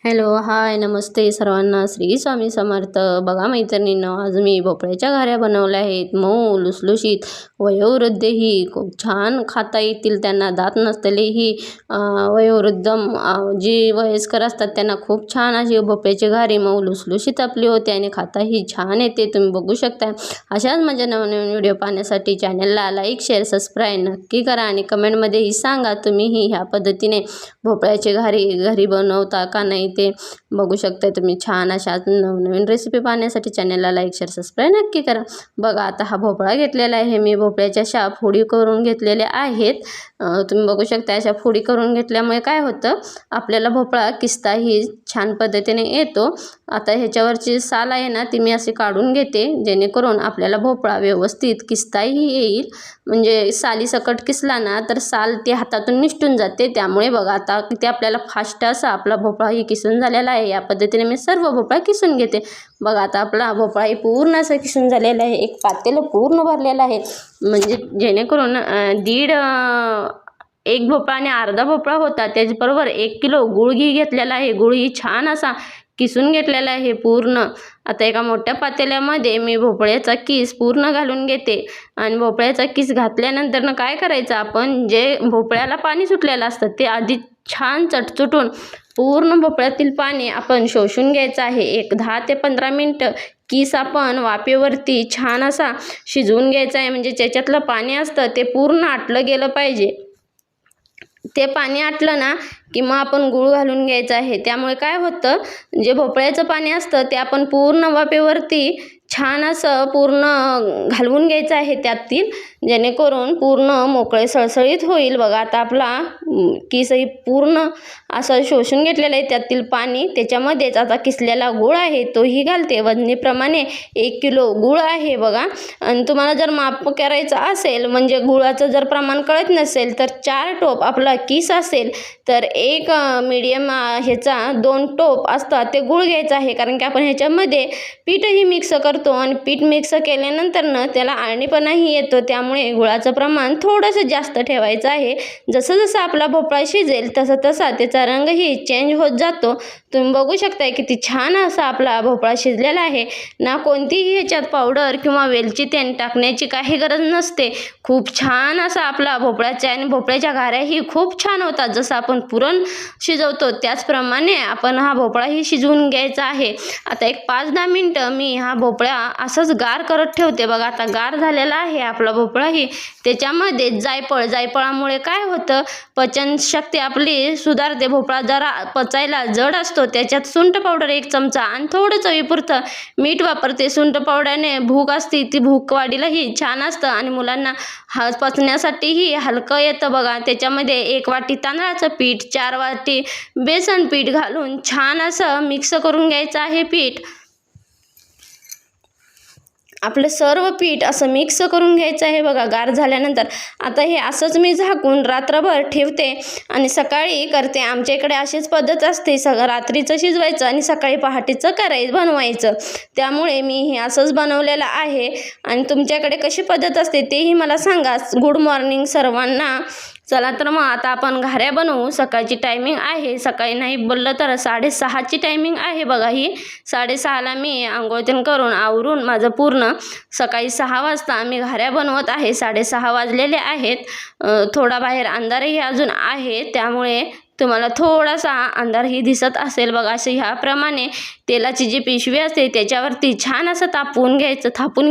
Hello, हाय, नमस्ते सर्वांना. श्री स्वामी समर्थ. बघा मैत्रिणींनो, आज मी भोपळ्याच्या घाऱ्या बनवल्या आहेत. मऊ लुसलुशीत, वयोवृद्धही खूप छान खाता येतील. त्यांना दात नसलेलेही वयोवृद्ध जी वयस्कर असतात त्यांना खूप छान अशी भोपळ्याची घारी मऊ लुसलुशीत आपली होते आणि खाताही छान येते. तुम्ही बघू शकता. अशाच माझ्या नवनवीन व्हिडिओ पाहण्यासाठी चॅनलला लाईक, शेअर, सबस्क्राईब नक्की करा आणि कमेंटमध्येही सांगा तुम्हीही ह्या पद्धतीने भोपळ्याची घारी घरी बनवता का नाही ते बघू शकता. तुम्ही छान अशा नवनवीन रेसिपी पाहण्यासाठी चॅनलला लाईक, शेअर, सबस्क्राईब नक्की करा. बघा, आता हा भोपळा घेतलेला आहे मी. भोपळ्याच्या अशा फोडी करून घेतलेल्या आहेत. तुम्ही बघू शकता. अशा फोडी करून घेतल्यामुळे काय होतं, आपल्याला भोपळा किसताही छान पद्धतीने येतो. आता ह्याच्यावरची साल आहे ना, ती मी अशी काढून घेते जेणेकरून आपल्याला भोपळा व्यवस्थित किसताही येईल. म्हणजे सालीसकट किसला ना तर साल ती हातातून निसटून जाते. त्यामुळे बघा, आता किती आपल्याला फास्ट असा आपला भोपळाही किसून झालेला आहे. या पद्धतीने मी सर्व भोपळा किसून घेते. बघा, आता आपला भोपळाही पूर्ण असं किसून झालेला आहे. एक पातेलं पूर्ण भरलेलं आहे. म्हणजे जेणेकरून एक भोपळा आणि अर्धा भोपळा होता. त्याचबरोबर 1 किलो गुळही घेतलेला आहे. गुळही छान असा किसून घेतलेला आहे पूर्ण. आता एका मोठ्या पातेल्यामध्ये मी भोपळ्याचा किस पूर्ण घालून घेते आणि भोपळ्याचा किस घातल्यानंतर काय करायचं, आपण जे भोपळ्याला पाणी सुटलेलं असतं ते आधी छान चटचुटून पूर्ण भोपळ्यातील पाणी आपण शोषून घ्यायचं आहे. एक 10 ते 15 मिनटं किस आपण वाफेवरती छान असा शिजवून घ्यायचा आहे. म्हणजे त्याच्यातलं पाणी असतं ते पूर्ण आटलं गेलं पाहिजे. ते पाणी आटलं ना की मग आपण गूळ घालून घ्यायचं आहे. त्यामुळे काय होतं, जे भोपळ्याचं पाणी असतं ते आपण पूर्ण वाफेवरती छान असं पूर्ण घालवून घ्यायचं आहे त्यातील, जेणेकरून पूर्ण मोकळे सळसळीत होईल. बघा, आता आपला किसही पूर्ण असं शोषून घेतलेलं आहे त्यातील पाणी. त्याच्यामध्येच आता किसलेला गूळ आहे तोही घालते. वजनीप्रमाणे 1 किलो गूळ आहे बघा. आणि तुम्हाला जर माप करायचं असेल, म्हणजे गुळाचं जर प्रमाण कळत नसेल तर 4 टोप आपला किस असेल तर एक मीडियम ह्याचा 2 टोप असतात ते गूळ घ्यायचं आहे. कारण की आपण ह्याच्यामध्ये पीठही मिक्स करतो आणि पीठ मिक्स केल्यानंतर त्याला आळणीपणाही येतो. त्यामुळे गुळाचं प्रमाण थोडंसं जास्त ठेवायचं आहे. जसं जसं आपला भोपळा शिजेल तसं तसा त्याचा रंगही चेंज होत जातो. तुम्ही बघू शकताय किती छान असा आपला भोपळा शिजलेला आहे ना. कोणतीही ह्याच्यात पावडर किंवा वेलची तेल टाकण्याची काही गरज नसते. खूप छान असा आपला भोपळ्याच्या आणि भोपळ्याच्या घाऱ्याही खूप छान होतात. जसं आपण पुरण शिजवतो त्याचप्रमाणे आपण हा भोपळाही शिजवून घ्यायचा आहे. आता एक 5-10 मिनटं मी हा भोपळा असंच गार करत ठेवते. बघा, आता गार झालेला आहे आपला भोपळाही. त्याच्यामध्ये जायफळामुळे काय होतं, पचनशक्ती आपली सुधारते. भोपळा जरा पचायला जड असतो. त्याच्यात सुंठ पावडर 1 चमचा आणि थोडं चवीपुरतं मीठ वापरते. सुंठ पावडरने भूक असते ती भूक वाढीलाही छान असतं आणि मुलांना पचण्यासाठीही हलकं येतं. बघा, त्याच्यामध्ये 1 वाटी तांदळाचं पीठ, 4 वाटी बेसन पीठ घालून छान असं मिक्स करून घ्यायचं आहे पीठ. आपलं सर्व पीठ असं मिक्स करून घ्यायचं आहे. बघा, गार झाल्यानंतर आता हे असंच मी झाकून रात्रभर ठेवते आणि सकाळी करते. आमच्या इकडे अशीच पद्धत असते. रात्रीचं शिजवायचं आणि सकाळी पहाटेचं बनवायचं. त्यामुळे मी हे असंच बनवलेलं आहे. आणि तुमच्याकडे कशी पद्धत असते तेही मला सांगा. गुड मॉर्निंग सर्वांना. चला तर मग आता आपण घाऱ्या बनवू. सकाळची टायमिंग आहे, सकाळी नाही बोललं तर 6:30ची टायमिंग आहे. बघा, ही 6:30ला मी आंघोळ करून आवरून माझं पूर्ण सकाळी 6 वाजता मी घाऱ्या बनवत आहे. 6:30 वाजलेले आहेत. थोडा बाहेर अंधारही अजून आहे, त्यामुळे तुम्हाला थोडासा अंधारही दिसत असेल. बघा, असे ह्याप्रमाणे तेलाची जी पिशवी असते त्याच्यावरती छान असं थापून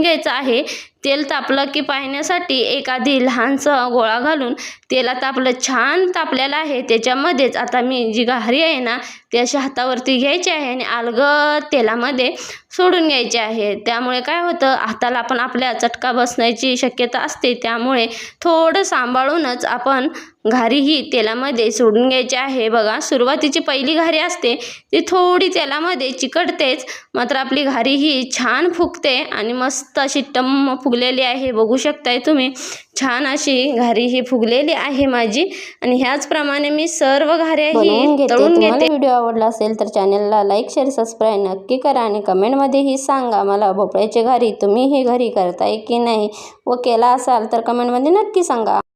घ्यायचं आहे. तेल तापलं की पाहण्यासाठी एखादी लहानसं गोळा घालून तेलात आपलं छान तापलेलं आहे. त्याच्यामध्येच आता मी जी घारी आहे ना ती अशी हातावरती घ्यायची आहे आणि अलगद तेलामध्ये सोडून घ्यायची आहे. त्यामुळे काय होतं, हाताला आपण आपल्या चटका बसण्याची शक्यता असते. त्यामुळे थोडं सांभाळूनच आपण घारी ही तेलामध्ये सोडून घ्यायची आहे. बघा, सुरुवातीची पहिली घारी असते ती थोडी तेलामध्ये चिकटतेच, मात्र आपली घारी ही छान फुगते आणि मस्त अशी टम्म फुगलेली आहे. बघू शकताय तुम्ही, छान अशी घारी ही फुगलेली आहे माझी. आणि ह्याचप्रमाणे मी सर्व घाऱ्या ही तळून घेते. व्हिडिओ आवडला असेल तर चॅनलला लाईक, शेअर, सबस्क्राईब नक्की करा आणि कमेंटमध्येही सांगा मला भोपळ्याची घारी तुम्ही ही घरी करताय की नाही, व केला असाल तर कमेंटमध्ये नक्की सांगा.